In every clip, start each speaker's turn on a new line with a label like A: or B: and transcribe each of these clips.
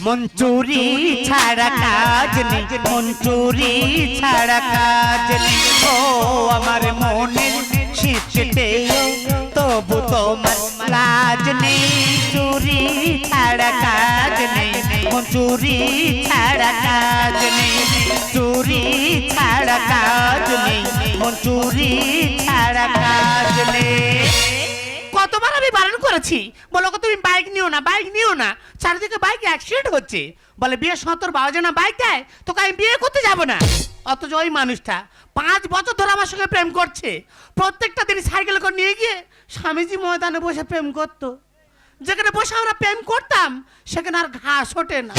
A: মন চুরি ছাড়া কাজ নেই, মন চুরি ছাড়া কাজ নেই। ও আমার মনের শীতেও তবু তোমার লাজ নেই। চুরি ছাড়া কাজ নেই, মন চুরি ছাড়া কাজ নেই। চুরি ছাড়া কাজ নেই, মন চুরি ছাড়া কাজ নেই। কতবার আমি বারণ করেছি, বলো তুমি বাইক নিও না, বাইক নিও না, চারিদিকে বাইক অ্যাক্সিডেন্ট হচ্ছে। বলে বিয়ে 70 বাবা না বাইক দেয়, তোকে আমি বিয়ে করতে যাব না। অথচ ওই মানুষটা 5 বছর ধরে আমার সঙ্গে প্রেম করছে। প্রত্যেকটা দিন সাইকেল করে নিয়ে গিয়ে স্বামীজি ময়দানে বসে প্রেম করতো। যেখানে বসে আমরা প্রেম করতাম সেখানে আর ঘাস ওঠে না।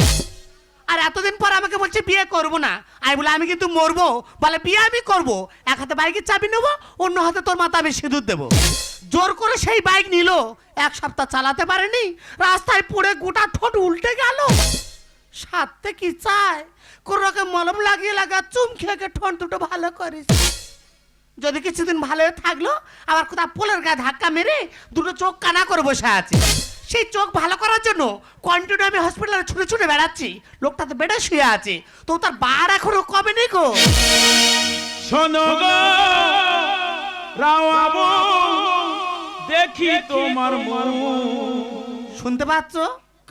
A: আর এতদিন পর আমাকে বলছে বিয়ে করবো না। আমি বলে আমি কিন্তু মরবো। বলে বিয়ে আমি করবো, এক হাতে বাইকের চাবি নেবো, অন্য হাতে তোর মাথা আমি সিঁদুর দেবো। জোর করে সেই বাইক নিল, 1 সপ্তাহ চালাতে পারেনি, রাস্তায় পড়ে গোটা ঠোঁট উল্টে গেল। সাথে কি চায়, কোন রকম মলম লাগিয়ে চুম খেয়ে ঠোঁট দুটো ভালো করিস। যদি কিছুদিন ভালো থাকলো, আবার কোথাও পোলের গায়ে ধাক্কা মেরে দুটো চোখ কানা করে বসে আছে। সেই চোখ ভালো করার জন্য কন্টিনিউ আমি হসপিটালে ছুটে ছুটে বেড়াচ্ছি। লোকটা তো বেডে শুয়ে আছে, তো তার বার এখনো কবে নেই গো।
B: শোনো গো রাওয়াবো, দেখি তোমার মুখ।
A: শুনতে পাচ্ছ?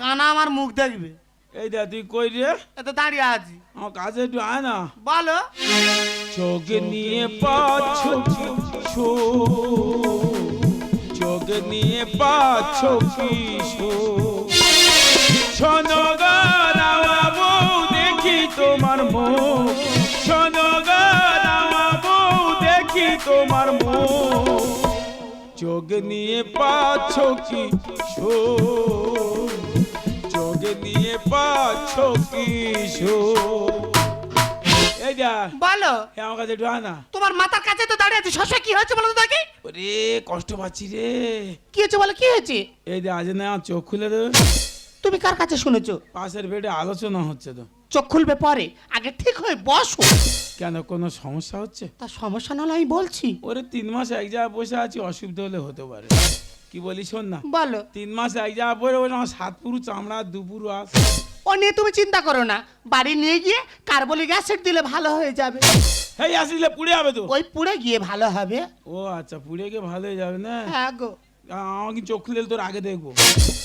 A: কানা আমার মুখ দেখবে।
B: এই দা তুই কই রে?
A: এত দাঁড়িয়ে আছি।
B: আমার কাছে একটু আয় না।
A: বলো।
B: চোখ নিয়ে পাচ্ছ কিশোর, চোখ নিয়ে পাচ্ছ কিশোর। শোনো গো রাওয়াবো, দেখি তোমার মুখ। শোনো গো রাওয়াবো, দেখি তোমার মুখ। চোখ নিয়ে পাচ্ছ কিশোর, চোখ নিয়ে পাচ্ছ কিশোর। এই যা
A: বলো।
B: আমার কাছে একটু আয় না।
A: তোমার মাথার কাছে তো দাঁড়িয়ে আছে, শশা কি হয়েছে বলো তো তাকে?
B: ওরে কষ্ট পাচ্ছি রে।
A: কি হয়েছে বলো, কি হয়েছে?
B: এই যে আজ না চোখ খুলে দেবে।
A: তুমি কার কাছে শুনেছো?
B: পাশের বেডে আলোচনা হচ্ছে তো।
A: চোখ খুলবে পরে, আগে ঠিক হয়ে বসো।
B: কেন কোনো সমস্যা হচ্ছে?
A: তা সমস্যা না হলে আমি বলছি।
B: ওরে 3 মাস এক জায়গায় বসে আছি, অসুবিধা হলে হতে পারে। কি বলি শোন না।
A: বলো।
B: 3 মাস এক জায়গায় বসে বসে আমার 7 পুরু চামড়া 2 পুরু আস।
A: ও নিয়ে তুমি চিন্তা করো না, বাড়ি নিয়ে গিয়ে কার্বলিক অ্যাসিড দিলে ভালো হয়ে যাবে।
B: এই আসলে পুড়ে যাবে তো।
A: ওই পুড়ে গিয়ে ভালো হবে।
B: ও আচ্ছা, পুড়ে গিয়ে ভালো হয়ে যাবে না।
A: হ্যাঁ গো।
B: আমাকে চোখ খুলে তোর আগে দেখবো।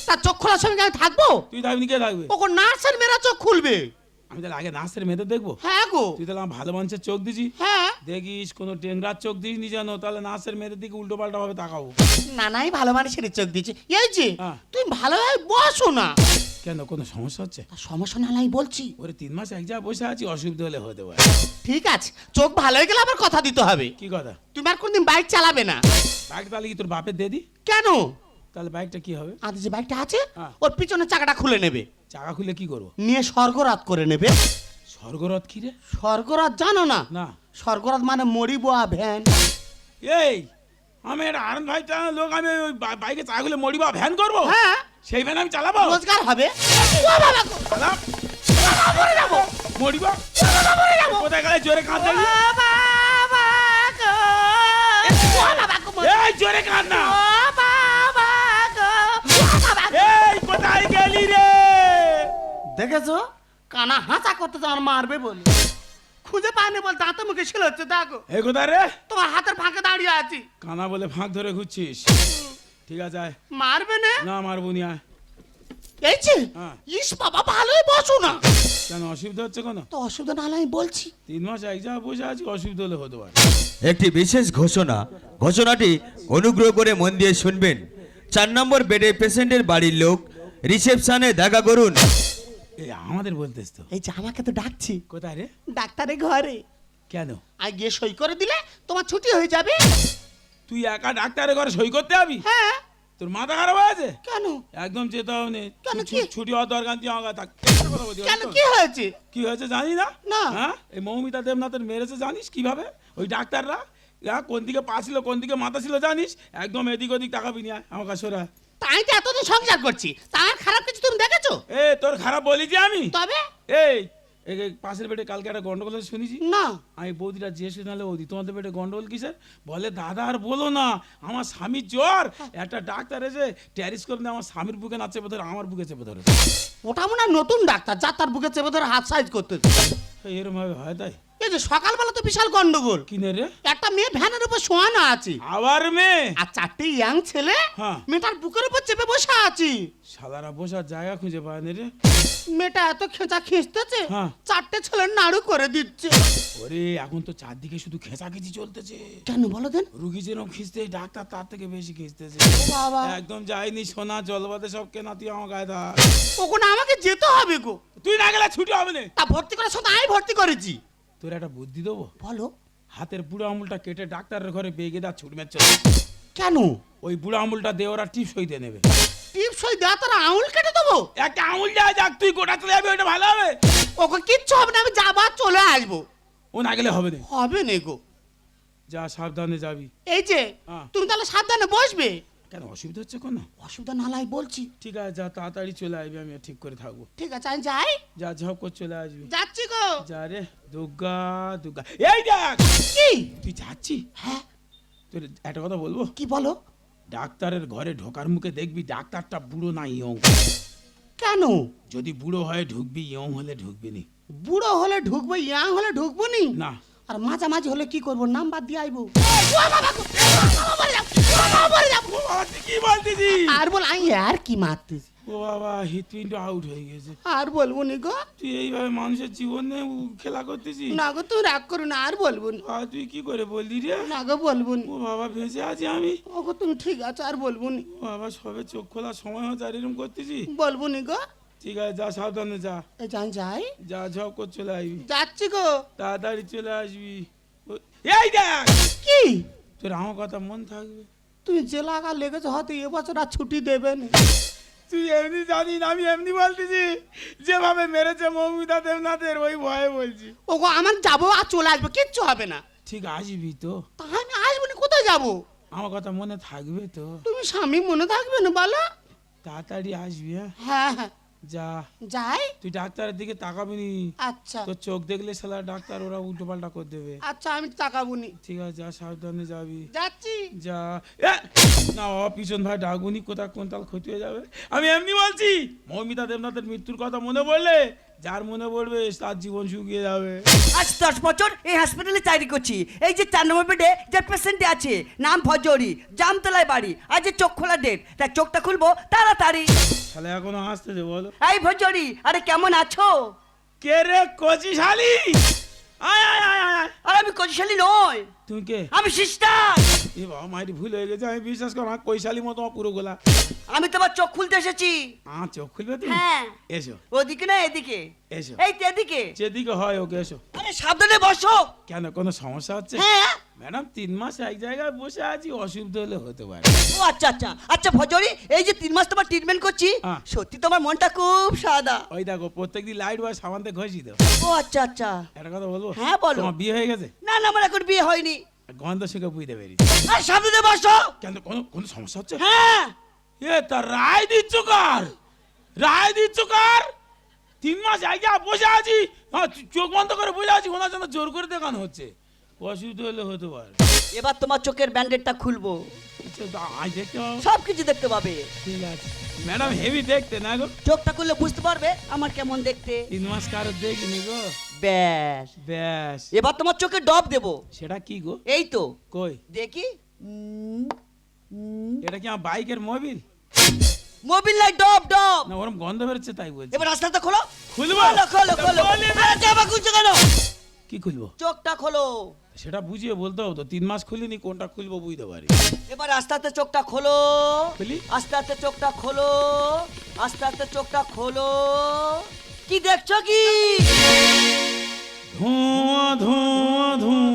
A: তা চোখ খোলার সঙ্গে আমি থাকবো?
B: তুই থাকবি, কে থাকবে?
A: ওকে নার্সের মেয়েরা চোখ খুলবে।
B: আমি তাহলে আগে নার্সের মেয়েদের দেখবো।
A: হ্যাঁ গো।
B: তুই তাহলে আমার ভালো মানুষের চোখ দিছি।
A: হ্যাঁ।
B: দেখিস কোনো টেংরার চোখ দিস নি জানো, তাহলে নার্সের মেয়েদের দিকে উল্টো পাল্টা ভাবে তাকাবো।
A: না নাই ভালো মানুষের চোখ দিচ্ছে। এই যে
B: হ্যাঁ।
A: তুমি ভালোভাবে বসো না।
B: কেন কোনো সমস্যা হচ্ছে?
A: তা সমস্যা না হলে বলছি।
B: ওরে 3 মাস এক জায়গায় বসে আছি, অসুবিধা হলে হতে পারে।
A: ঠিক আছে, চোখ ভালো হয়ে গেলে আবার কথা দিতে হবে।
B: কি কথা?
A: তুমি আর কোনদিন বাইক চালাবে না।
B: বাইক তাহলে কি তোর বাপের দিয়ে দি?
A: কেন?
B: তাহলে বাইকটা কি হবে?
A: আর যে বাইকটা আছে
B: হ্যাঁ।
A: ওর পিছনে চাকাটা খুলে নেবে,
B: চাকা খুলে কি করবো?
A: নিয়ে স্বর্গরাত করে নেবে।
B: স্বর্গরথ কি রে?
A: স্বর্গরাত জানো না?
B: না।
A: স্বর্গরাত মানে মরিব ভ্যান।
B: এই আমি একটা আনন্দ ভাই লোক, আমি ওই বাইকে চাকা খুলে মরিবা ভ্যান করবো?
A: হ্যাঁ।
B: সেই ভ্যান আমি চালাবো?
A: রোজগার হবে। ও বাবা গো,
B: চালাম
A: বাবা মরে যাবো,
B: মরিবা।
A: বাবা মরে যাবো।
B: কোথায় গেলে জোরে কাঁদতে?
A: ও বাবা গো, ও বাবা গো,
B: এই জোরে কাঁদ না।
A: ও বাবা গো, ও বাবা গো।
B: এই কোথায় গেলি রে?
A: দেখেছো কানা হাঁচা করতে তো আর মারবে বলে খুঁজে পায়নি বল, দাঁতে মুখে ছিল হচ্ছে। দেখো
B: এই কোথায় রে?
A: তোমার হাতের ফাঁকে দাঁড়িয়ে আছি।
B: কানা বলে ফাঁক ধরে ঘুরছিস? ঠিক আছে আয়।
A: মারবে না?
B: না মারবো নি, আয়।
A: এই যে
B: হ্যাঁ।
A: ইস বাবা ভালোই বসো না।
B: কেন অসুবিধা হচ্ছে? কোনো
A: তো অসুবিধা না হলে আমি বলছি।
B: 3 মাস এক জায়গায় বসে আছি, অসুবিধা হলে হতে পারে।
C: একটি বিশেষ ঘোষণা। ঘোষণাটি অনুগ্রহ করে মন দিয়ে শুনবেন। 4 নম্বর বেডে পেশেন্টের বাড়ির লোক রিসেপশনে দেখা করুন।
B: এই আমাদের বলতেছ তো?
A: এই যে আমাকে তো ডাকছি।
B: কোথায় রে?
A: ডাক্তারের ঘরে।
B: কেন?
A: আর গিয়ে সই করে দিলে তোমার ছুটি হয়ে যাবে।
B: তুই একা ডাক্তারের ঘরে সই করতে যাবি?
A: হ্যাঁ।
B: তোর মাথা খারাপ হয়েছে?
A: কেন?
B: একদম যেতে হবে না।
A: কেন, কি?
B: ছুটি হওয়ার দরকার তুই আমার থাক।
A: কেন কি হয়েছে?
B: কি হয়েছে জানি না?
A: না।
B: হ্যাঁ, এই মৌমিতা দেবনাথের মেরেছে জানিস কিভাবে? ওই ডাক্তাররা কোন দিকে পা ছিল কোন দিকে মাথা ছিল জানিস? একদম এদিক ওদিক তাকাবি না আমার কাছে ওরা।
A: তাই তো এতদিন সংসার করছি, তার খারাপ কিছু তুমি দেখেছো?
B: এ তোর খারাপ বলি যে আমি?
A: তবে
B: এই এই পাশের বেডে কালকে একটা গন্ডগোল হয়েছে শুনেছি।
A: না
B: আমি বৌদিটা জিজ্ঞেস করে নাহলে বৌদি তোমাদের বেডে গন্ডগোল কিসের? বলে দাদা আর বলো না, আমার স্বামীর জ্বর, একটা ডাক্তার এসে ট্যারিস করে নিয়ে আমার স্বামীর বুকে না চেপে ধরে আমার বুকে চেপে ধরে।
A: ওটা মনে হয় নতুন ডাক্তার, যা তার বুকে চেপে ধরে হাত সাইজ করতে।
B: এরম ভাবে হয় তাই?
A: এই যে সকালবেলা তো বিশাল গন্ডগোল,
B: কিনে রে
A: একটা মেয়ে ভ্যানের উপর শোয়ানো আছে,
B: আবার মেয়ে
A: আর 4টে ইয়াং ছেলে
B: হ্যাঁ।
A: মেয়েটার বুকের উপর চেপে বসে আছি।
B: সাদারা বসার জায়গা খুঁজে পায় না রে।
A: মেয়েটা এত খেঁচা খিঁচতেছে,
B: হ্যাঁ।
A: 4টে ছেলে নাড়ু করে দিচ্ছে।
B: ওরে এখন তো চারদিকে শুধু খেঁচাখেঁচি চলতেছে।
A: কেন বলো দেন?
B: রুগী যেরকম খিঁচতে ডাক্তার তার থেকে বেশি খিঁচতেছে।
A: বাবা
B: একদম যাইনি সোনা জলবাদে সব কেনা, তুই আমার গায়ে ধর।
A: ওখানে আমাকে যেতে হবে গো।
B: তুই না গেলে ছুটি হবে না।
A: তা ভর্তি করার সময় আমি ভর্তি করেছি।
B: তোর একটা বুদ্ধি দেবো,
A: বলো।
B: হাতের বুড়ো আঙুলটা কেটে ডাক্তারের ঘরে বেগে দা ছুট মেরে চলে।
A: কেন?
B: ওই বুড়ো আঙুলটা দিয়ে ওরা টিপস হইতে নেবে।
A: টিপস হই দেওয়া তোর আঙুল কেটে দেবো?
B: একটা আঙুল যা যাক, তুই গোটা চলে যাবি, ওইটা ভালো হবে।
A: ওকে কিচ্ছু হবে না, আমি যাবো আর চলে আসবো।
B: ও না গেলে হবে না।
A: হবে না গো।
B: যা সাবধানে যাবি।
A: এই যে
B: হ্যাঁ।
A: তুমি তাহলে সাবধানে বসবে।
B: কেন অসুবিধা হচ্ছে কোনো?
A: অসুবিধা না লাই বলছি।
B: ঠিক আছে যা, তাড়াতাড়ি চলে আসবি, আমি ঠিক করে থাকবো।
A: ঠিক আছে আমি যাই।
B: যা ঝপ করে চলে আসবি।
A: যাচ্ছি গো।
B: যা রে দুর্গা দুর্গা। এই দেখ
A: কি?
B: তুই যাচ্ছি,
A: হ্যাঁ
B: তোর একটা কথা বলবো।
A: কি বলো?
B: ডাক্তারের ঘরে ঢোকার মুখে দেখবি ডাক্তারটা বুড়ো না ইয়ং।
A: কেন?
B: যদি বুড়ো হয়ে ঢুকবি, ইয়ং হলে ঢুকবি নি।
A: বুড়ো হলে ঢুকবো, ইয়াং হলে ঢুকবো নি?
B: না
A: আর মাঝামাঝি হলে কি করবো? নাম্বার দিয়ে আইবো।
B: তুই কি বলতেছি?
A: আর বল আমি আর কি মারতেছি।
B: ও বাবা হৃৎপিণ্ড আউট হয়ে গেছে।
A: আর বলবো নি গো।
B: তুই এইভাবে মানুষের জীবনে খেলা করতেছিস?
A: না গো তুমি রাগ করো না, আর বলবো নি।
B: তুই কি করে বললি রে?
A: না গো বলবো নি।
B: ও বাবা ভেসে আছি আমি।
A: ও গো তুমি ঠিক আছে, আর বলবো নি।
B: ও বাবা সবে চোখ খোলার সময় হচ্ছে আর এরকম করতেছি।
A: বলবো নি গো।
B: ঠিক আছে যা, সাবধানে যা।
A: এই যাই যাই।
B: যা ঝপ করে চলে আসবি,
A: যাচ্ছি গো।
B: তাড়াতাড়ি চলে আসবি। এই দেখ
A: কি?
B: তোর আমার কথা মন থাকবে।
A: তুমি যে লাগা লেগেছে হয়তো এবছর আর ছুটি দেবে না।
B: তুই এমনি জানিস আমি এমনি বলতেছি, যেভাবে মেরেছে মৌমিতা দেবনাথের ওই ভয়ে বলছি।
A: ওগো আমার যাবো আর চলে আসবো, কিচ্ছু হবে না।
B: ঠিক আসবি তো?
A: তা আমি আসবো না, কোথায় যাবো?
B: আমার কথা মনে থাকবে তো?
A: তুমি স্বামী মনে থাকবে না বলো?
B: তাড়াতাড়ি আসবি। হ্যাঁ
A: হ্যাঁ হ্যাঁ
B: যা।
A: যাই।
B: তুই ডাক্তারের দিকে তাকাবি নি,
A: আচ্ছা
B: তোর চোখ দেখলে শালা ডাক্তার ওরা উল্টো পাল্টা করে দেবে।
A: আচ্ছা আমি তাকাবো নি।
B: ঠিক আছে যা, সাবধানে যাবি।
A: যাচ্ছি।
B: যা। না ও পিছন ভাই ডাকুনি, কোথা কোন তাল ক্ষতি হয়ে যাবে। আমি এমনি বলছি, মৌমিতা দেবনাথের মৃত্যুর কথা মনে পড়লে যার মনে পড়বে তার জীবন শুকিয়ে যাবে।
D: আজ 10 বছর এই হসপিটালে চাকরি করছি। এই যে 4 নম্বর বেডে যে পেশেন্ট আছে, নাম ভজরি, জামতলায় বাড়ি, আজ যে চোখ খোলা ডেট, তার চোখটা খুলবো তাড়াতাড়ি।
B: তাহলে এখনো আসতেছে বলো?
D: এই ভজরি, আরে কেমন আছো?
B: কে রে কচি শালি? আয় আয় আয় আয়।
D: আর আমি কচিশালী নই,
B: তুমি কে?
D: আমি সিস্টার।
B: এ বাবা মাইরি ভুল হয়ে গেছে, আমি বিশ্বাস করো আমার কৈশালী মতো আমার পুরো গোলা।
D: আমি তোমার চোখ খুলতে এসেছি।
B: চোখ খুলবে তুমি?
D: হ্যাঁ।
B: এসো
D: ওদিকে না এদিকে?
B: এসো।
D: এই তো এদিকে।
B: যেদিকে হয় ওকে এসো।
D: আরে সাবধানে বসো।
B: কেন কোনো সমস্যা হচ্ছে?
D: হ্যাঁ।
B: ম্যাডাম 3 মাস এক জায়গায় বসে আছি, অসুবিধা হলে হতে পারে।
D: ও আচ্ছা আচ্ছা আচ্ছা ভজরি, এই যে 3 মাস তোমার ট্রিটমেন্ট করছি,
B: হ্যাঁ।
D: সত্যি তোমার মনটা খুব সাদা।
B: ওই দেখো প্রত্যেকদিন লাইট বা সাবান দিয়ে ঘষি দাও।
D: ও আচ্ছা আচ্ছা।
B: একটা কথা বলবো?
D: হ্যাঁ, বলো।
B: তোমার বিয়ে হয়ে গেছে?
D: না না আমার এখন বিয়ে হয়নি।
B: গন্ধ শুকে বুঝতে পেরেছি।
D: আর সাবধানে বসো।
B: কেন কোনো কোনো সমস্যা হচ্ছে?
D: হ্যাঁ।
B: এ তা রায় দিচ্ছ কার? রায় দিচ্ছ কার? 3 মাস আগে বসে আছি, চোখ বন্ধ করে বসে আছি, ওনার জন্য জোর করে দেখানো হচ্ছে। অসুবিধা হলে হতে পারে।
D: এবার তোমার চোখের ব্যান্ডেডটা খুলবো,
B: আচ্ছা, আজ দেখতে পাবো?
D: সব কিছু দেখতে পাবে।
B: ঠিক আছে ম্যাডাম, হেভি দেখতে না গো?
D: চোখটা খুললে বুঝতে পারবে আমার কেমন দেখতে।
B: 3 মাস কারো দেখিনি গো।
D: ব্যাস,
B: ব্যাস।
D: এবার তোমার চোখে ডব দেবো।
B: সেটা কি গো?
D: এই তো
B: কই
D: দেখি।
B: এটা কি আমার বাইকের মোবিল?
D: মোবিল নাই, ডব ডব।
B: না ওরম গন্ধ বেরোচ্ছে তাই বলছি।
D: এবার রাস্তাটা খোলো।
B: খুলবো?
D: খোলো খোলো খোলো।
B: বলি না।
D: আরে জামা খুলছো কেন?
B: কি খুলবো?
D: চোখটা খোলো।
B: সেটা বুঝিয়ে বলতে হতো, 3 মাস খুলিনি, কোনটা খুলবো বুঝতে পারি।
D: এবার আস্তে আস্তে চোখটা খোলো।
B: খুলি?
D: আস্তে আস্তে চোখটা খোলো। আস্তে আস্তে চোখটা খোলো। কি দেখছো কি?
B: ধোঁয়া ধোঁয়া ধোঁয়া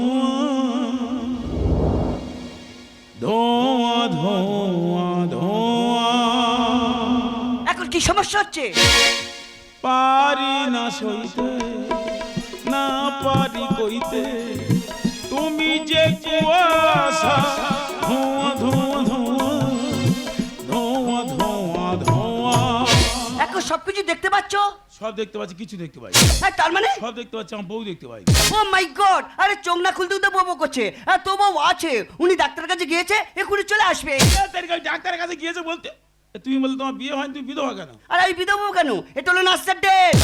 B: ধোঁয়া ধোঁয়া ধোঁয়া।
D: এখন কি সমস্যা হচ্ছে?
B: পারি না সইতে, না পারি কইতে, তুমি যে কুয়াশা। ধোঁয়া ধোঁয়া ধোঁয়া ধোঁয়া ধোঁয়া ধোঁয়া।
D: এখন সবকিছু দেখতে পাচ্ছ?
B: সব দেখতে পাচ্ছি, কিছু দেখতে পাই।
D: হ্যাঁ, তার মানে
B: সব দেখতে পাচ্ছি, আমার বউ দেখতে পাই।
D: ও মাই গড, আরে চোখ না খুলতে তো বউ করছে। আর তো বউ আছে, উনি ডাক্তারের কাছে গিয়েছে, এক্ষুনি চলে আসবে।
B: ডাক্তারের কাছে গিয়েছে বলতে, তুমি বলতে তোমার বিয়ে হয়নি, তুমি বিধবা কেন?
D: আর আমি বিধবা কেন? এটা হলো নার্সের ডেট।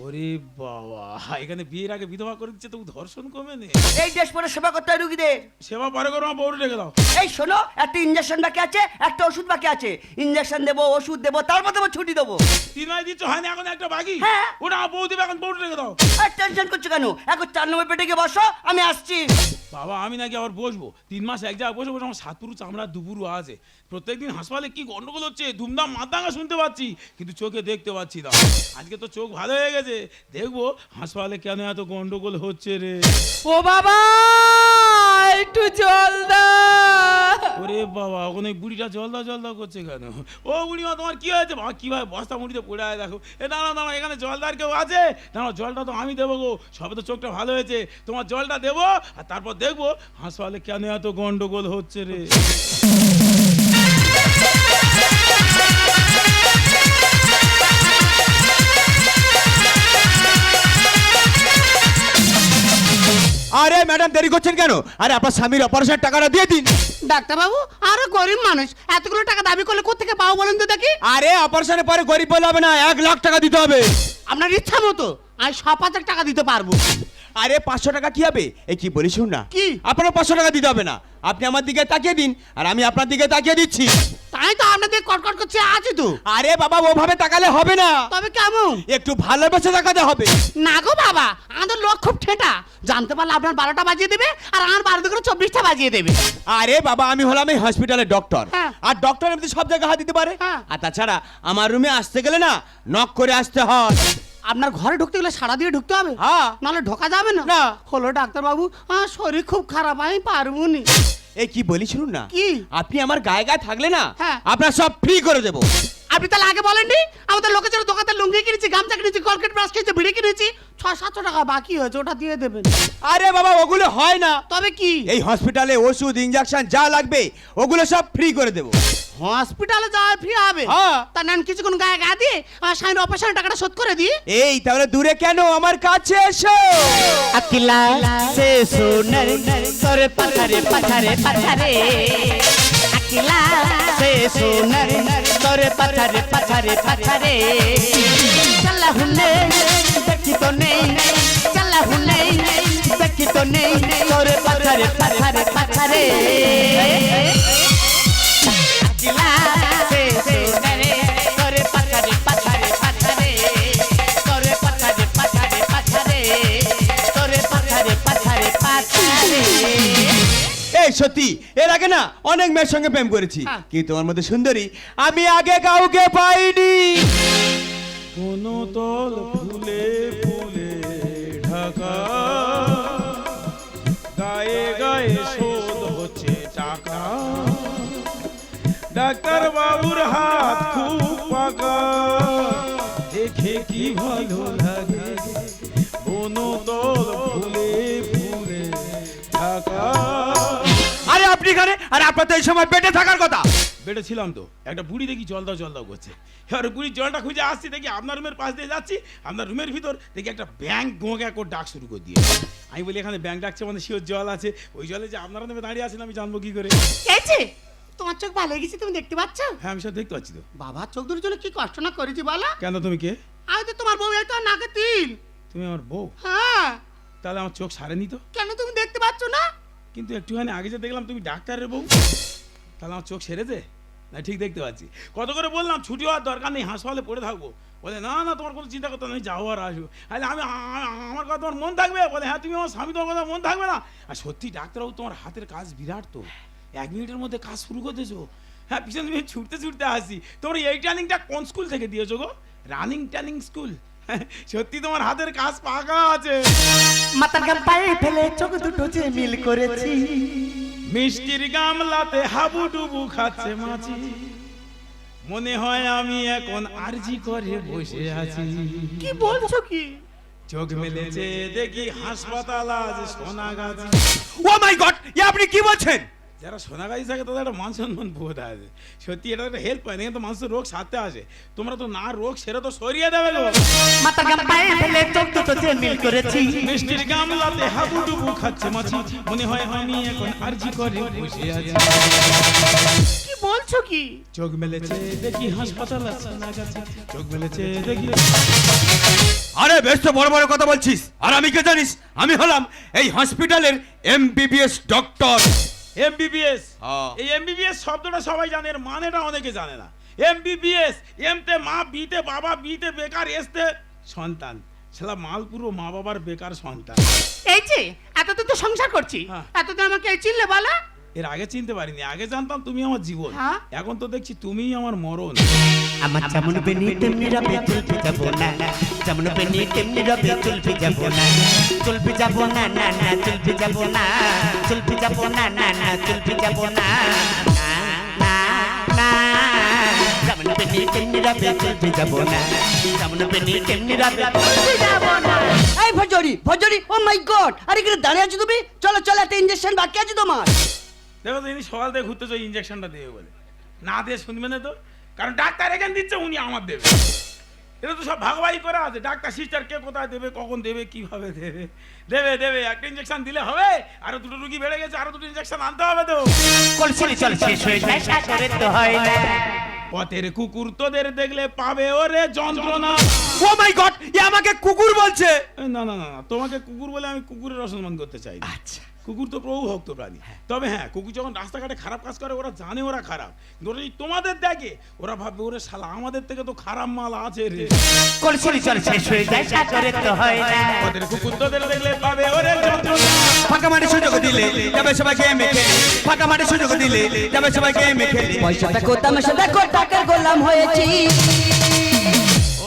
B: ওরে বাবা, এখানে বিয়ের আগে বিধবা করে দিচ্ছে, তবু ধর্ষণ কমে নেই।
D: এই ড্রেস পরে সেবা করতে হয় রুগীদের।
B: সেবা পরে করো, আমার বউটা রেখে দাও।
D: এই শোনো, একটা ইঞ্জেকশন বাকি আছে, একটা ওষুধ বাকি আছে। ইঞ্জেকশন দেবো, ওষুধ দেবো, তারপর দেবো ছুটি দেবো।
B: 3 মাস দিচ্ছ, হয়নি এখন একটা বাকি।
D: হ্যাঁ।
B: ওটা আমার বউ দিবে, এখন বউটা রেখে দাও।
D: আর টেনশন করছো কেন? এখন 4 নম্বর পেটে গিয়ে বসো, আমি আসছি।
B: বাবা, আমি নাকি আবার বসবো 3 মাস এক জায়গায় বসে বসে? আমার 7 পুরু চামড়া দুপুরু আছে। প্রত্যেকদিন হাসপাতালে কি গন্ডগোল হচ্ছে, ধুমধাম মাতাঙ্গা শুনতে পাচ্ছি, কিন্তু চোখে দেখতে পাচ্ছি না। আজকে তো চোখ ভালো হয়ে গেছে, দেখবো হাসপাতালে কেন এত গন্ডগোল হচ্ছে রে।
E: ও বাবা, একটু জল দাও।
B: ওরে বাবা, ওখানে বুড়িটা জলদা জলদা করছে কেন? ও বুড়িমা, তোমার কি হয়েছে? বাবা কিভাবে বস্তা মুড়িতে পড়ে আছে দেখো। দাঁড়াও দাঁড়াও, এখানে জলদার কেউ আছে? দাঁড়াও, জলটা তো আমি দেবো গো, সবে তো চোখটা ভালো হয়েছে, তোমার জলটা দেবো, আর তারপর দেখবো হাসপাতালে কেন এত গন্ডগোল হচ্ছে রে।
C: আরে ম্যাডাম, দেরি করছেন কেন? আরে আপনার স্বামীর অপারেশনের টাকাটা দিয়ে দিন।
E: ডাক্তারবাবু, আরো গরিব মানুষ, এতগুলো টাকা দাবি করলে কোত্থেকে পাবো বলেন তো দেখি?
C: আরে অপারেশনের পরে গরিব বলে হবে না, 1 লাখ টাকা দিতে হবে।
E: আপনার ইচ্ছা মতো আমি 5,000 টাকা দিতে পারবো।
C: আরে 500 টাকা কি হবে? এই কি বলি শুন না,
E: কি?
C: আপনার 500 টাকা দিতে হবে না, আপনি আমার দিকে তাকিয়ে দিন, আর আমি আপনার দিকে তাকিয়ে দিচ্ছি।
E: তাই তো আপনাদের কটকট করছে, আছে তো।
C: আরে বাবা, ওভাবে তাকালে হবে না,
E: তবে কেমন?
C: একটু ভালোবেসে তাকাতে হবে।
E: না গো বাবা, আমাদের লোক খুব ঠেটা, জানতে পারলে আপনার 12টা বাজিয়ে দেবে, আর আমার 12 করে 24টা বাজিয়ে দেবে।
C: আরে বাবা, আমি হলাম এই হসপিটালের ডক্টর,
E: হ্যাঁ।
C: আর ডক্টর এমনি সব জায়গায় হাত দিতে পারে।
E: হ্যাঁ।
C: আর তাছাড়া আমার রুমে আসতে গেলে না, নক করে আসতে হয়।
E: আপনার ঘরে ঢুকতে গেলে সাড়া দিয়ে ঢুকতে হবে?
C: হ্যাঁ।
E: নাহলে ঢোকা যাবে না।
C: না।
E: হলো ডাক্তারবাবু, আমার শরীর খুব খারাপ, আমি পারবো নি।
C: এই কি বলি শুনুন না,
E: কি?
C: আপনি আমার গায়ে গায়ে থাকলে না,
E: হ্যাঁ।
C: আপনার সব ফ্রি করে দেবো।
E: আপনি তাহলে আগে বলেননি? আমাদের লোকের জন্য দোকানে লুঙ্গি কিনেছি, গামছা কিনেছি, কলকেট ব্রাশ কিনেছি, বিড়ি কিনেছি, 600-700 টাকা বাকি হয়েছে, ওটা দিয়ে দেবেন।
C: আরে বাবা, ওগুলো হয় না।
E: তবে কি?
C: এই হসপিটালে ওষুধ ইনজেকশন যা লাগবে ওগুলো সব ফ্রি করে দেবো।
E: হসপিটালে যাওয়া ফ্রি হবে?
C: হ্যাঁ।
E: তা নেন কিছুক্ষণ গায়ে গা দিয়ে আমার স্বামীর অপারেশনের টাকাটা শোধ করে দিই।
C: এই তাহলে দূরে কেন, আমার কাছে এসো।
A: अकेला से सोनर करे पथरे पथरे पथरे अकेला से सोनर करे पथरे पथरे पथरे चला हुने देखी तो नहीं चला हुने देखी तो नहीं करे पथरे पथरे पथरे अकेला से सोनर करे पथरे पथरे पथरे करे पथरे पथरे पथरे करे पथरे पथरे पथरे
C: এই সত্যি, এর আগে না অনেক মেয়ের সঙ্গে প্রেম করেছি,
E: হ্যাঁ।
C: কিন্তু তোমার মধ্যে সুন্দরী আমি আগে কাউকে পাইনি।
B: কোনো তল ফুলে ফুলে ঢাকা, গায়ে গায়ে শোধ হচ্ছে টাকা, ডাক্তার বাবুর হাত খুব পাকা, দেখে কি ভালো লাগে, কোনো তল ফুলে ফুলে ঢাকা।
C: আরে আপনি এখানে, আর আপনার তো এই সময় পেটে থাকার কথা।
B: বেড়েছিলাম তো, একটা বুড়ি দেখি জলদাও জলদাও করছে, এবার বুড়ি জলটা খুঁজে আসছি, দেখি আপনার রুমের পাশ দিয়ে যাচ্ছি, আপনার রুমের ভিতর দেখি একটা ব্যাংক গোঁগা করে ডাক শুরু করে দিয়ে। আমি বলি এখানে ব্যাংক ডাকছে মানে শিওর জল আছে, ওই জলে যে আপনারা নেমে দাঁড়িয়ে আছেন আমি জানবো কি করে?
E: এই যে তোমার চোখ ভালো হয়ে গেছে, তুমি দেখতে পাচ্ছ?
B: হ্যাঁ, আমি সব দেখতে পাচ্ছি তো।
E: বাবা, চোখ দুটোর জন্য কি কষ্ট না করেছি বলো?
B: কেন, তুমি কে?
E: আমি তো তোমার বউ, এই তো নাকে তিল।
B: তুমি আমার বউ?
E: হ্যাঁ।
B: তাহলে আমার চোখ সারেনি তো।
E: কেন, তুমি দেখতে পাচ্ছ না?
B: কিন্তু একটুখানি আগে যে দেখলাম তুমি ডাক্তারের বউ, তাহলে আমার চোখ সেরেছে না? ঠিক দেখতে পাচ্ছি। কত করে বললাম ছুটি হওয়ার দরকার নেই, হাসপাতালে পড়ে থাকবো, বলে না না তোমার কোনো চিন্তা করতে নেই, যাও আর আসবো। আরে আমার কথা তোমার মন থাকবে? বলে হ্যাঁ, তুমি আমার স্বামী, তোমার কথা মন থাকবে না? আর সত্যি ডাক্তারবাবু, তোমার হাতের কাজ বিরাট তো, 1 মিনিটের মধ্যে কাজ শুরু করতেছো। হ্যাঁ, পিছনে তুমি ছুটতে ছুটতে আসি। তোমার এই ট্রেনিংটা কোন স্কুল থেকে দিয়েছো গো? Running training school? সত্যি তোমার হাতের কাজ পাকা আছে।
A: মাথার গাম পায়ে ফেলে চোখ দুটো যে মিল করেছি,
B: মিষ্টির গামলাতে হাবুডুবু খাচ্ছে মাছি, মনে হয় আমি এখন আরজি করে বসে আছি।
E: কি বলছো কি?
B: চোখ মেলেছে দেখি হাসপাতাল আজ সোনাগাছি।
C: ও মাই গড, এ আপনি কি বলছেন?
B: যারা সোনাগাছি থাকে তাদের একটা মান সম্মান বোধ আছে, সত্যি এটা একটা হেল্প হয় না, কিন্তু মানুষের রোগ সারতে আসে, তোমরা তো না রোগ সেরে তো সরিয়ে দেবে গো।
A: মাথার গাম পায়ে ফেলে চোখ দুটো যে মিল করেছি,
B: মিষ্টির গামলাতে হাবুডুবু খাচ্ছে মাছি, মনে হয় আমি এখন আরজি করে বসে আছি।
E: কি বলছো কি?
B: চোখ মেলেছে দেখি হাসপাতাল আছে না গেছে, চোখ মেলেছে দেখি।
C: আরে বেশ তো বড় বড় কথা বলছিস, আর আমি কে জানিস? আমি হলাম এই হসপিটালের এমবিবিএস ডক্টর।
B: এমবিবিএস,
C: হ্যাঁ।
B: এই এমবিবিএস শব্দটা সবাই জানে, এর মানেটা অনেকে জানে না। এমবিবিএস, এমতে মা, বিতে বাবা, বিতে বেকার, এসতে সন্তান। শালা মাল পুরো মা বাবার বেকার সন্তান।
E: এই যে এতদিন তো সংসার করছি,
B: হ্যাঁ।
E: এতদিন আমাকে এই চিনলে বলো?
B: এর আগে চিনতে পারিনি, আগে জানতাম তুমি আমার জীবন,
E: হ্যাঁ।
B: এখন তো দেখছি তুমিই আমার মরণ।
A: আমার যেমন বেনি তেমনি রবে চুলপি যাব না, যেমন বেনি তেমনি রবে চুলপি যাব না, চুলপি যাব না না না চুলপি যাব না, চুলপি যাব না না না চুলপি যাব না, না না যেমন বেনি তেমনি রবে চুলপি যাব না, যেমন বেনি তেমনি রবে চুলপি যাব না।
D: এই ভজরি ভজরি, ও মাই গড, আরে এখানে দাঁড়িয়ে আছো তুমি? চলো চলো, একটা ইঞ্জেকশন বাকি আছে তোমার।
B: দেখো তো ইনি সকাল থেকে ঘুরতে চাই ইঞ্জেকশনটা দেবে বলে, না দিয়ে শুনবে না তো, কারণ ডাক্তার এখানে দিচ্ছে, উনি আমার দেবে। এটা তো সব ভাগবাই করে আছে, ডাক্তার সিস্টার কে কোথায় দেবে, কখন দেবে, কিভাবে দেবে। দেবে দেবে একটা ইঞ্জেকশন দিলে হবে, আরো দুটো রুগী বেড়ে গেছে, আরো দুটো ইঞ্জেকশন আনতে হবে তো।
A: কলসিনি চল শেষ হয়ে যায়, সাগরে তো হয় না।
B: পথের কুকুর তোদের দেখলে পাবে ওরে যন্ত্রণা।
C: ও মাই গড, এ আমাকে কুকুর বলছে।
B: এই না না না না, তোমাকে কুকুর বলে আমি কুকুরের অসম্মান করতে চাই না।
C: আচ্ছা,
B: কুকুর তো প্রভু ভক্ত প্রাণী, তবে হ্যাঁ কুকুর যখন রাস্তাঘাটে খারাপ কাজ করে ওরা জানে ওরা খারাপ, কিন্তু ওরা যদি তোমাদের দেখে ওরা ভাববে ওরে শালা আমাদের থেকে তো খারাপ মাল আছে রে।
A: কলসিনি চল শেষ হয়ে যায়, সাগরে তো হয় না।
B: পথের কুকুর তোদের দেখলে পাবে ওরে যন্ত্রণা।
C: ফাঁকা মাঠে সুযোগ দিলে যাবে সবাই গেমে খেলে, ফাঁকা মাঠে সুযোগ দিলে যাবে সবাই গেমে খেলে।
D: পয়সা দেখো তামাশা দেখো, টাকার গোলাম হয়েছি।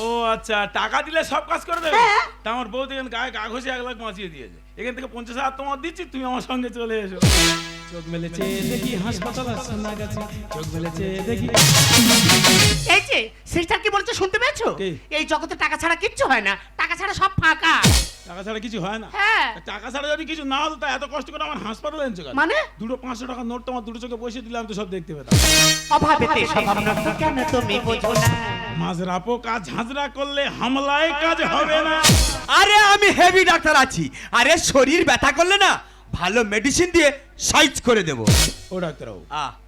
B: ও আচ্ছা, টাকা দিলে সব কাজ করে দেবে?
D: হ্যাঁ।
B: তা আমার বউ দেখেন গায়ে গা ঘষে 1 লাখ বাঁচিয়ে দিয়েছে, এখান থেকে 50,000 তোমার দিচ্ছি, তুমি আমার সঙ্গে চলে এসো। চোখ মেলেছে দেখি হাসপাতাল আছে না গেছে, চোখ মেলেছে দেখি।
E: এই যে সিস্টার কি বলছে শুনতে পেয়েছো?
B: কি?
E: এই জগতে টাকা ছাড়া কিচ্ছু হয় না, টাকা ছাড়া সব ফাঁকা।
B: টাকা ছাড়া কিছু হয় না?
E: হ্যাঁ।
B: টাকা ছাড়া যদি কিছু না হতো তা এত কষ্ট করে আমার হাসপাতালে এনেছো কেন?
E: মানে?
B: দুটো 500 টাকা নোট তোমার দুটো চোখে বসে দিলাম তো সব দেখতে পেতাম।
A: অভাবেতে স্বভাব নষ্ট কেন তুমি বোঝো না?
B: মাজরাপো কাজ ঝাঁঝরা করলে হামলায় কাজ হবে না।
C: আরে আমি হেভি ডাক্তার আছি, আরে শরীর ব্যথা করলে না ভালো মেডিসিন দিয়ে সাইজ করে দেব।
B: ও ডাক্তারবাবু,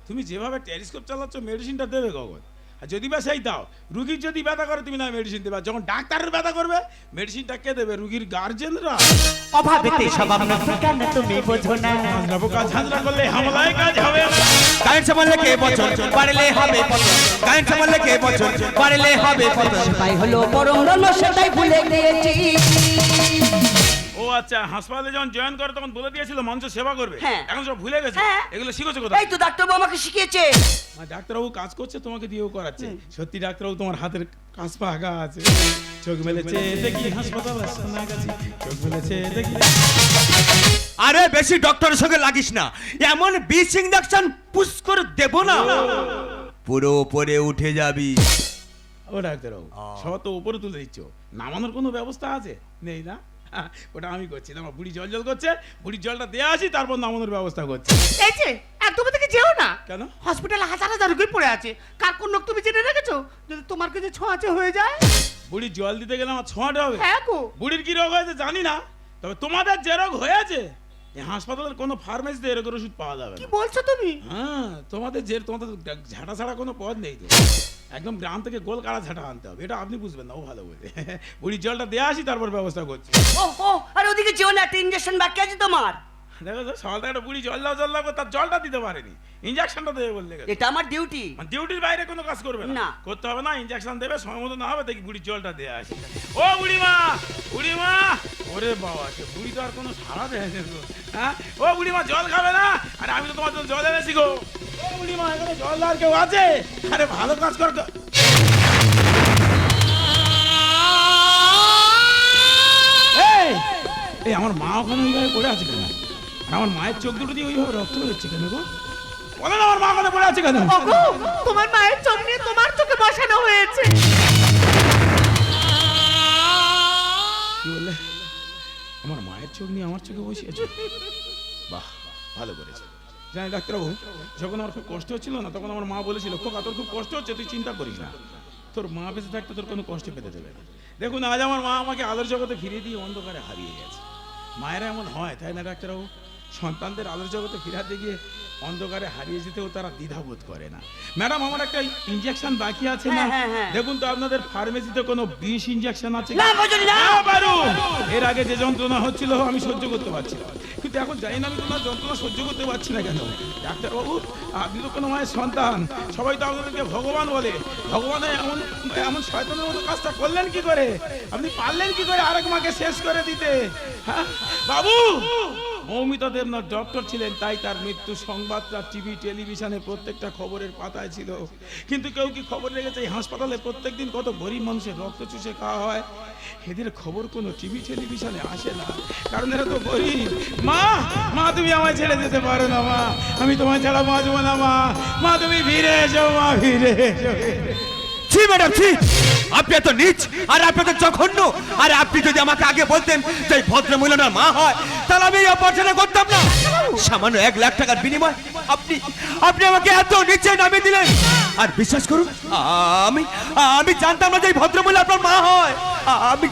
B: তুমি যেভাবে টেলিস্কোপ চালাচ্ছ মেডিসিনটা দেবে কখন? আর যদি বা সেই দাও, রুগীর যদি ব্যথা করে তুমি না মেডিসিন দেবে, আর যখন ডাক্তারের ব্যথা করবে মেডিসিনটা কে দেবে? রুগীর গার্জেনরা।
A: অভাবেতে স্বভাব নষ্ট কেন তুমি বোঝো না?
B: মাজরাপো কাজ ঝাঁঝরা করলে হামলায় কাজ হবে না।
C: গায়ের সামালে কে বছর পারলে হবে পতন, গায়ের সামালে কে বছর পারলে হবে পতন।
D: তাই হলো পরম রণ, সেটাই ভুলে গিয়েছি।
B: ও আচ্ছা, হাসপাতালে যখন জয়েন করে তখন বলে দিয়েছিল মানুষ সেবা করবে,
D: হ্যাঁ।
B: এখন সব ভুলে গেছে।
D: হ্যাঁ।
B: এগুলো শিখেছো কোথায়?
D: এই তো ডাক্তারবাবু আমাকে শিখিয়েছে।
B: ডাক্তারবাবু কাজ করছে, তোমাকে দিয়েও করাচ্ছে। সত্যি ডাক্তারবাবু তোমার হাতের কাজ পাগা আছে। চোখ মেলেছে দেখি হাসপাতাল আছে না গেছে, চোখ মেলেছে দেখি।
C: আরে বেশি ডক্টরের সঙ্গে লাগিস না, এমন বিষ ইঞ্জেকশন পুশ করে দেব না পুরো উপরে উঠে যাবি।
B: ও ডাক্তারবাবু, সব তো উপরে তুলে দিচ্ছ, নামানোর কোনো ব্যবস্থা আছে? নেই না? ওটা আমি করছি, আমার বুড়ি জল জল করছে, বুড়ির জলটা দেওয়া আসি তারপর নামানোর ব্যবস্থা করছি।
E: এই যে একদম থেকে যেও না।
B: কেন?
E: হসপিটালে হাজার হাজার রোগী পড়ে আছে, কার কোন লোক তুমি জেনে রেখেছো? যদি তোমার কাছে ছোঁয়াচে হয়ে যায়।
B: বুড়ির জল দিতে গেলে আমার ছোঁয়াটা হবে।
E: হ্যাঁ গো।
B: বুড়ির কি রোগ হয়েছে জানি না, তবে তোমাদের যে রোগ হয়েছে এই হাসপাতালের কোনো ফার্মেসিতে এরকম ওষুধ পাওয়া যাবে
E: কি
B: না।
E: বলছো তুমি?
B: হ্যাঁ, তোমাদের ঝাঁটা ছাড়া কোনো পথ নেই তো, একদম গ্রাম থেকে গোল কাড়া ঝাঁটা আনতে হবে, এটা আপনি বুঝবেন না, ও ভালো বলে। বুড়ির জলটা দেওয়া আসি তারপর ব্যবস্থা করছি।
D: ও ও, আর ওদিকে যেও না, একটা ইঞ্জেকশন বাকি আছে তোমার।
B: দেখো তো, সকাল থেকে একটা বুড়ি জল দাও তার জলটা দিতে পারেনি, ইঞ্জেকশনটা দেবে বললে গেছে।
D: এটা আমার ডিউটি।
B: ডিউটির বাইরে কোনো কাজ করবে না,
D: না।
B: করতে হবে না, ইঞ্জেকশন দেবে সময় মতো, না হবে দেখি বুড়ির জলটা দেওয়া আসে। ও বুড়িমা, বুড়িমা, ওরে বাবা, সে বুড়ি তো আর কোনো সাড়া দেয় না গো। হ্যাঁ, ও বুড়িমা জল খাবে না? আরে আমি তো তোমার জন্য জল এনেছি গো। ও বুড়িমা, এখানে জল দেওয়ার কেউ আছে? আরে ভালো কাজ কর। এই আমার মা ওখানে ওইভাবে পড়ে আছে কেন? আর আমার মায়ের চোখ দুটো দিয়ে ওইভাবে রক্ত বেরোচ্ছে কেন গো? বলে না আমার মা ওখানে পড়ে আছে কেন?
E: ওগো, তোমার মায়ের চোখ নিয়ে তোমার চোখে বসানো হয়েছে।
B: কি বললে? আমার মায়ের চোখ নিয়ে আমার চোখে বসিয়েছে? বাহ, ভালো করেছে। জানি ডাক্তারবাবু, যখন আমার খুব কষ্ট হচ্ছিল না, তখন আমার মা বলেছিল, খোকা তোর খুব কষ্ট হচ্ছে, তুই চিন্তা করিস না, তোর মা বেঁচে থাকতে তোর কোনো কষ্ট পেতে দেবে না। দেখুন আজ আমার মা আমাকে আলোর জগতে ফিরিয়ে দিয়ে অন্ধকারে হারিয়ে গেছে। মায়েরা এমন হয়, তাই না ডাক্তারবাবু? সন্তানদের আলোর জগতে ফিরাতে গিয়ে অন্ধকারে হারিয়ে যেতেও তারা দ্বিধাবোধ করে না। ম্যাডাম, আমার একটা ইনজেকশন বাকি আছে না?
D: হ্যাঁ, হ্যাঁ, হ্যাঁ।
B: দেখুন তো আপনাদের ফার্মেসিতে কোনো বিষ ইনজেকশন আছে
D: না, ভজরি না।
B: পারু, এর আগে যে যন্ত্রণা হচ্ছিল আমি সহ্য করতে পারছি না, কিন্তু এখন জানি না আমি তোমার যন্ত্রণা সহ্য করতে পারছি না কেন। ডাক্তারবাবু, আপনি তো কোনো মায়ের সন্তান, সবাই তো আপনাদেরকে ভগবান বলে। ভগবান এমন এমন শয়তানের মতো কাজটা করলেন কি করে? আপনি পারলেন কি করে আরেক মাকে শেষ করে দিতে? হ্যাঁ বাবু, মৌমিতা দেবনাথ ডক্টর ছিলেন, তাই তার মৃত্যু সংবাদটা টিভি টেলিভিশনে প্রত্যেকটা খবরের পাতায় ছিল। কিন্তু কেউ কি খবর রেখেছে এই হাসপাতালে প্রত্যেকদিন কত গরিব মানুষের রক্ত চুষে খাওয়া হয়? এদের খবর কোনো টিভি টেলিভিশনে আসে না, কারণ এরা তো গরিব। মা, মা তুমি আমায় ছেড়ে যেতে পারো না মা, আমি তোমায় ছাড়া বাঁচব না মা। মা তুমি ফিরে এসো মা, ফিরে এসো।
C: ছি ম্যাডাম, ছি! আপনি এত নীচ আর আপনি এত জঘন্য। আর আপনি যদি আমাকে আগে বলতেন যে এই ভদ্র মহিলার মা হয়, তাহলে আমি এই অপারেশন করতাম না। সামান্য 1 লাখ টাকার বিনিময় আপনি আপনি আমাকে এত নিচে নামিয়ে দিলেন। আর বিশ্বাস করুন, আমি জানতাম না যে এই ভদ্র মহিলা আপনার মা হয়। আমি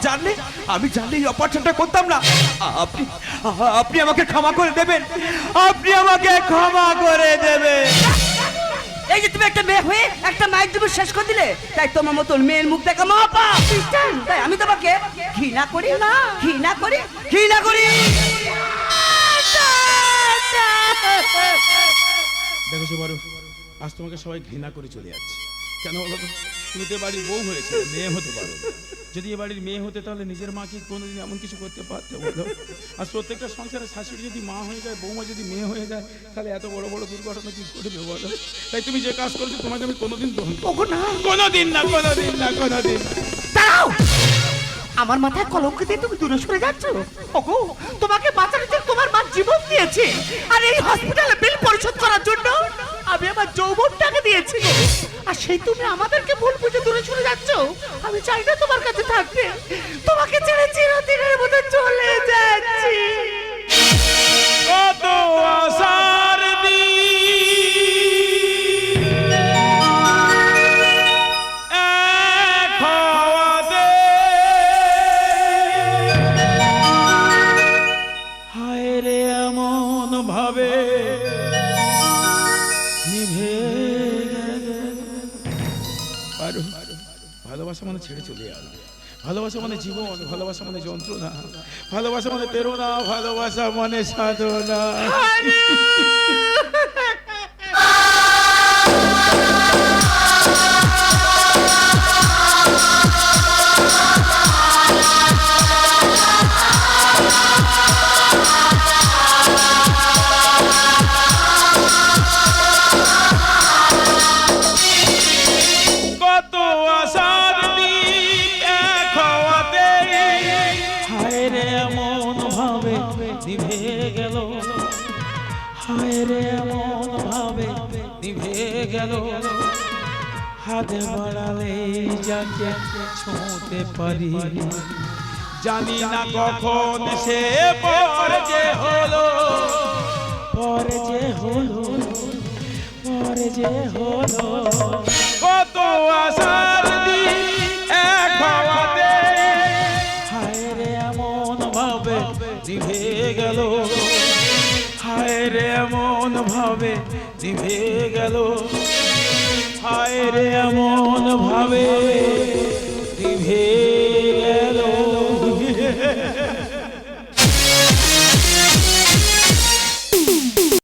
C: জানলে এই অপারেশনটা করতাম না। আপনি আমাকে ক্ষমা করে দেবেন, আপনি আমাকে ক্ষমা করে দেবেন।
D: এই যে তুমি একটা মেয়ে হয়ে একটা মায়ের জীবন শেষ করে দিলে, তাই তোমার মতন মেয়ের মুখ দেখা মা পাপ। তাই আমি তোমাকে ঘৃণা করি, ঘৃণা করি, ঘৃণা করি।
B: দেখো বারু, আজ তোমাকে সবাই ঘৃণা করে চলে যাচ্ছে। কেন বলো তো? তুমি তো বাড়ির বউ হয়েছে, মেয়ে হতে পারো। যদি এ বাড়ির মেয়ে হতে, তাহলে নিজের মাকে কোনোদিন এমন কিছু করতে পারতে বলো? আর প্রত্যেকটা সংসারের শাশুড়ি যদি মা হয়ে যায়, বৌমা যদি মেয়ে হয়ে যায়, তাহলে এত বড় বড় দুর্ঘটনা কি ঘটবে বলো? তাই তুমি যে কাজ করছো, তোমাকে আমি কোনোদিন গ্রহণ করবো না, কোনোদিন না, কোনোদিন না, কোনোদিন না।
E: দাঁড়াও, আমার মাথায় কলঙ্ক দিয়ে তুমি দূরে সরে যাচ্ছ। ওগো, তোমাকে বাঁচানোর জন্য তোমার মা জীবন দিয়েছে, আর এই হসপিটালে বিল পরিশোধ করার জন্য আমি আমার যৌবনটাকে দিয়েছি গো। আর সেই তুমি আমাদেরকে ভুল বুঝে দূরে সরে যাচ্ছ। আমি চাই না তোমার কাছে থাকতে, তোমাকে ছেড়ে চিরদিনের মতো চলে যাচ্ছি।
B: কত আশার দিন এক হওয়াতে, হায় রে এমন ভাবে নিভে গেল। ভালোবাসা মানে ছেড়ে চলে যাওয়া, ভালোবাসা মানে জীবন, ভালোবাসা মানে যন্ত্রণা, ভালোবাসা মানে প্রেরণা, ভালোবাসা মানে সাধনা। কত আশার দিন এক হওয়াতে, হায় রে এমন ভাবে নিভে গেল, হায় রে এমন ভাবে নিভে গেল। হাতে বাড়ালে যাকে ছুঁতে পারি, জানি না কখন সে পর যে হলো, পর যে হলো, পর যে হলো। কত আশার দিন এক হওয়াতে, হায় রে এমন ভাবে নিভে গেল, হায় রে এমন ভাবে নিভে গেল, হায় রে এমন ভাবে নিভে